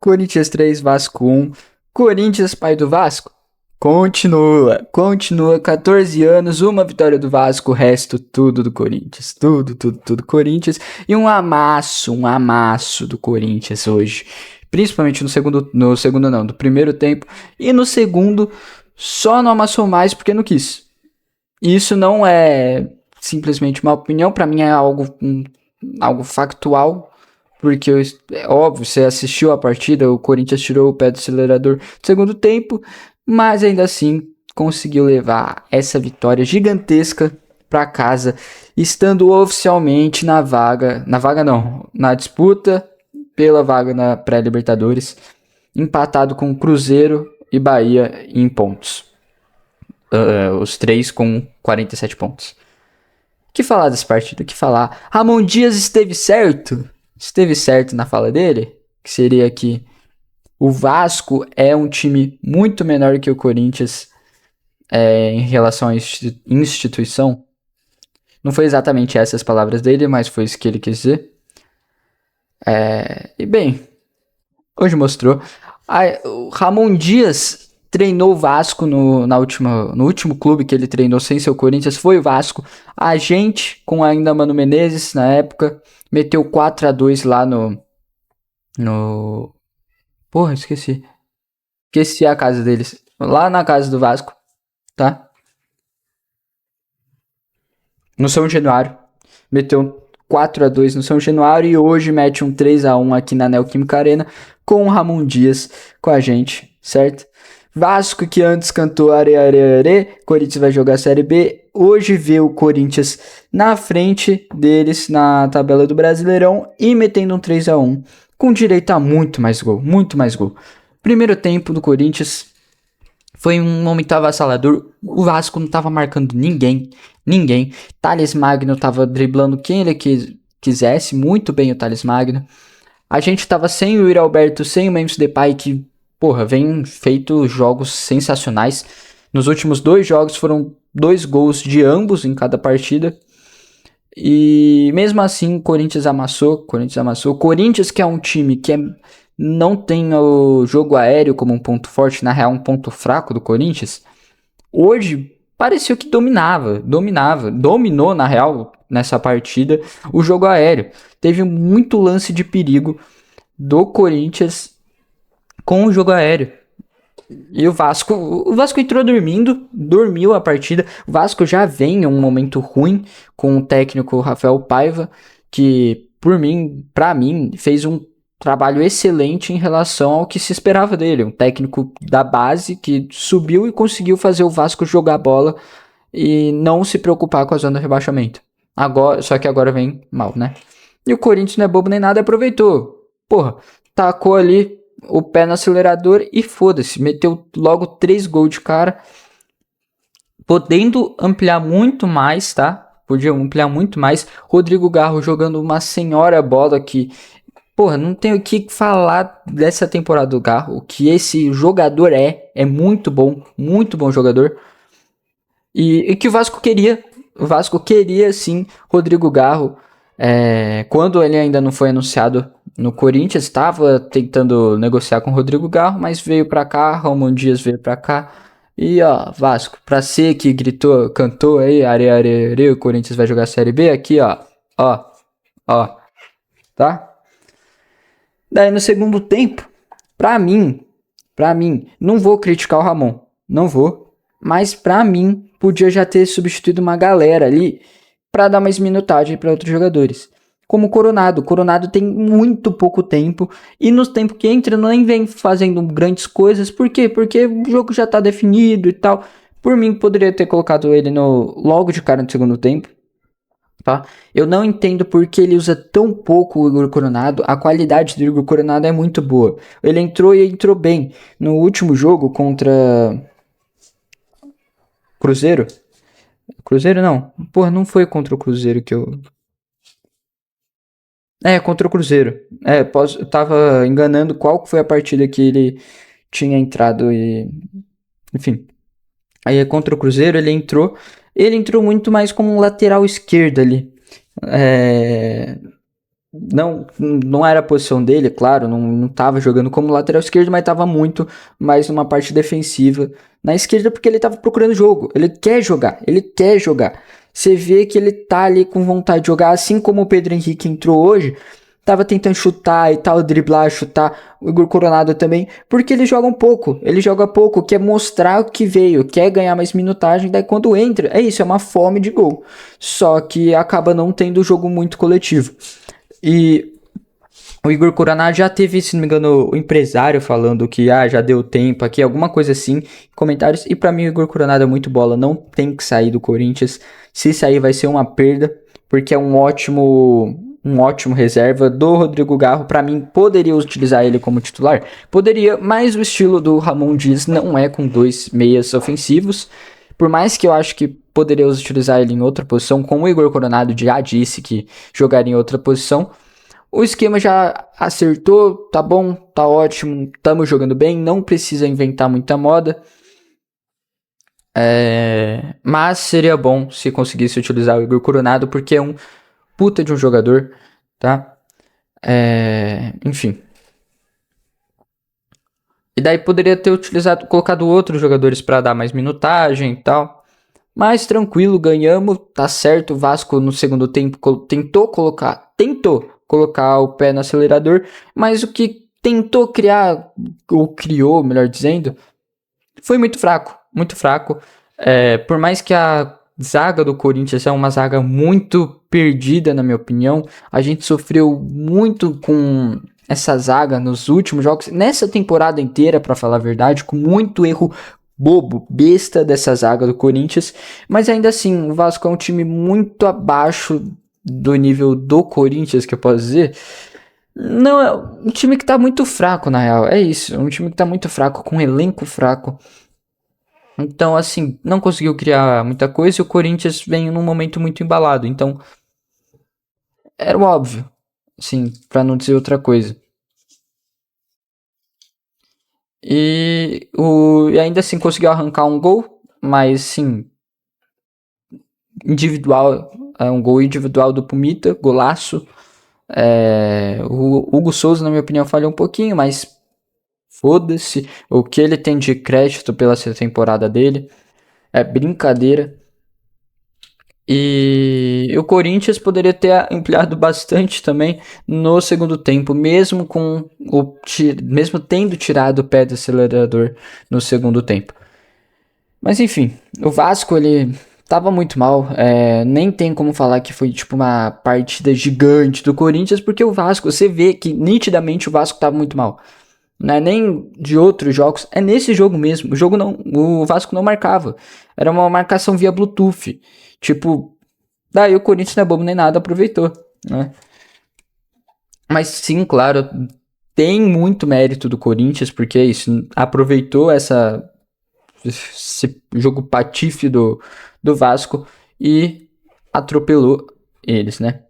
Corinthians 3, Vasco 1. Corinthians, pai do Vasco? Continua, 14 anos, uma vitória do Vasco, o resto tudo do Corinthians, tudo Corinthians, e um amasso do Corinthians hoje, principalmente no primeiro tempo, e no segundo só não amassou mais porque não quis. Isso não é simplesmente uma opinião, pra mim é algo factual, porque é óbvio, você assistiu a partida, o Corinthians tirou o pé do acelerador no segundo tempo, mas ainda assim conseguiu levar essa vitória gigantesca para casa, estando oficialmente na disputa pela vaga na pré-Libertadores, empatado com Cruzeiro e Bahia em pontos. Os três com 47 pontos. O que falar dessa partida? O que falar? Ramon Dias esteve certo na fala dele, que seria que o Vasco é um time muito menor que o Corinthians em relação à instituição. Não foi exatamente essas palavras dele, mas foi isso que ele quis dizer. E bem, hoje mostrou. O Ramon Dias treinou o Vasco no último clube que ele treinou sem ser o Corinthians, foi o Vasco. A gente, com ainda Mano Menezes na época, meteu 4-2 lá no... Porra, esqueci. Esqueci a casa deles. Lá na casa do Vasco, tá? No São Januário. Meteu 4-2 no São Januário e hoje mete um 3-1 aqui na Neoquímica Arena com o Ramon Dias com a gente, certo? Vasco, que antes cantou are, Corinthians vai jogar a Série B, hoje vê o Corinthians na frente deles na tabela do Brasileirão e metendo um 3-1 com direito a muito mais gol. Primeiro tempo do Corinthians foi um momento avassalador. O Vasco não tava marcando ninguém. Thales Magno tava driblando quem ele quisesse, muito bem o Thales Magno. A gente tava sem o Yuri Alberto, sem o Memphis Depay, que, vem feito jogos sensacionais. Nos últimos 2 jogos foram 2 gols de ambos em cada partida. E mesmo assim, Corinthians amassou. Corinthians, que é um time que não tem o jogo aéreo como um ponto forte, na real um ponto fraco do Corinthians, hoje pareceu que dominou na real nessa partida o jogo aéreo. Teve muito lance de perigo do Corinthians com o jogo aéreo. E o Vasco entrou dormiu a partida. O Vasco já vem em um momento ruim com o técnico Rafael Paiva, que pra mim, fez um trabalho excelente em relação ao que se esperava dele. Um técnico da base que subiu e conseguiu fazer o Vasco jogar bola e não se preocupar com a zona de rebaixamento. Só que agora vem mal, né? E o Corinthians não é bobo nem nada, aproveitou. Tacou ali o pé no acelerador e foda-se, meteu logo 3 gols de cara, podendo ampliar muito mais, tá? Podia ampliar muito mais. Rodrigo Garro jogando uma senhora bola que, não tenho o que falar dessa temporada do Garro. O que esse jogador é muito bom jogador. E que o Vasco queria sim Rodrigo Garro. Quando ele ainda não foi anunciado no Corinthians, estava tentando negociar com o Rodrigo Garro, mas veio pra cá, Ramon Dias veio pra cá. E Vasco, pra ser que cantou aí, are, o Corinthians vai jogar a Série B, aqui tá? Daí no segundo tempo, pra mim, não vou criticar o Ramon, não vou, mas pra mim, podia já ter substituído uma galera ali pra dar mais minutagem pra outros jogadores. Como o Coronado. O Coronado tem muito pouco tempo e nos tempos que entra nem vem fazendo grandes coisas. Por quê? Porque o jogo já tá definido e tal. Por mim, poderia ter colocado ele logo de cara no segundo tempo. Tá? Eu não entendo porque ele usa tão pouco o Igor Coronado. A qualidade do Igor Coronado é muito boa. Ele entrou bem no último jogo contra Cruzeiro. Cruzeiro não. Não foi contra o Cruzeiro que eu... contra o Cruzeiro. Eu tava enganando qual foi a partida que ele tinha entrado e... Enfim. Aí contra o Cruzeiro ele entrou muito mais como um lateral esquerdo ali. não era a posição dele, claro, não tava jogando como lateral esquerdo, mas tava muito mais numa parte defensiva na esquerda, porque ele tava procurando jogo. Ele quer jogar, ele quer jogar. Você vê que ele tá ali com vontade de jogar, assim como o Pedro Henrique entrou hoje, tava tentando chutar e tal, driblar, chutar, o Igor Coronado também, porque ele joga pouco, quer mostrar o que veio, quer ganhar mais minutagem, daí quando entra, é isso, é uma fome de gol. Só que acaba não tendo jogo muito coletivo. E o Igor Coronado já teve, se não me engano, o empresário falando que já deu tempo aqui, alguma coisa assim, comentários. E pra mim o Igor Coronado é muito bola, não tem que sair do Corinthians. Se sair vai ser uma perda, porque é um ótimo reserva do Rodrigo Garro. Pra mim, poderia utilizar ele como titular? Poderia, mas o estilo do Ramon Dias não é com dois meias ofensivos. Por mais que eu acho que poderia utilizar ele em outra posição, como o Igor Coronado já disse que jogaria em outra posição, o esquema já acertou, tá bom, tá ótimo, estamos jogando bem, não precisa inventar muita moda. Mas seria bom se conseguisse utilizar o Igor Coronado, porque é um puta de um jogador, tá? Enfim. E daí poderia ter colocado outros jogadores para dar mais minutagem e tal. Mas tranquilo, ganhamos, tá certo. O Vasco no segundo tempo tentou colocar o pé no acelerador, mas o que tentou criar, ou criou, melhor dizendo, foi muito fraco, muito fraco. Por mais que a zaga do Corinthians é uma zaga muito perdida, na minha opinião, a gente sofreu muito com essa zaga nos últimos jogos, nessa temporada inteira, para falar a verdade, com muito erro bobo, besta dessa zaga do Corinthians, mas ainda assim, o Vasco é um time muito abaixo do nível do Corinthians, que eu posso dizer. Não, é um time que tá muito fraco, na real, é isso, é um time que tá muito fraco, com um elenco fraco. Então, assim, não conseguiu criar muita coisa e o Corinthians vem num momento muito embalado, então era o óbvio, assim, pra não dizer outra coisa. E ainda assim conseguiu arrancar um gol, mas sim, individual, um gol individual do Pumita, golaço. O Hugo Souza, na minha opinião, falhou um pouquinho, mas foda-se o que ele tem de crédito pela temporada dele. É brincadeira. E o Corinthians poderia ter ampliado bastante também no segundo tempo, mesmo tendo tirado o pé do acelerador no segundo tempo. Mas enfim, o Vasco ele tava muito mal. Nem tem como falar que foi tipo uma partida gigante do Corinthians, porque o Vasco, você vê que nitidamente o Vasco tava muito mal. Não é nem de outros jogos, é nesse jogo mesmo. O Vasco não marcava. Era uma marcação via Bluetooth. Tipo, daí o Corinthians não é bobo nem nada, aproveitou, né? Mas sim, claro, tem muito mérito do Corinthians, porque é isso, aproveitou esse jogo patife do Vasco e atropelou eles, né?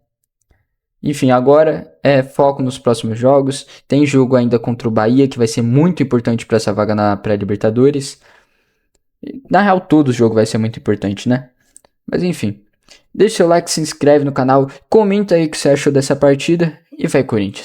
Enfim, agora é foco nos próximos jogos. Tem jogo ainda contra o Bahia, que vai ser muito importante para essa vaga na pré-Libertadores. Na real, todo jogo vai ser muito importante, né? Mas enfim, deixa seu like, se inscreve no canal, comenta aí o que você achou dessa partida e vai Corinthians!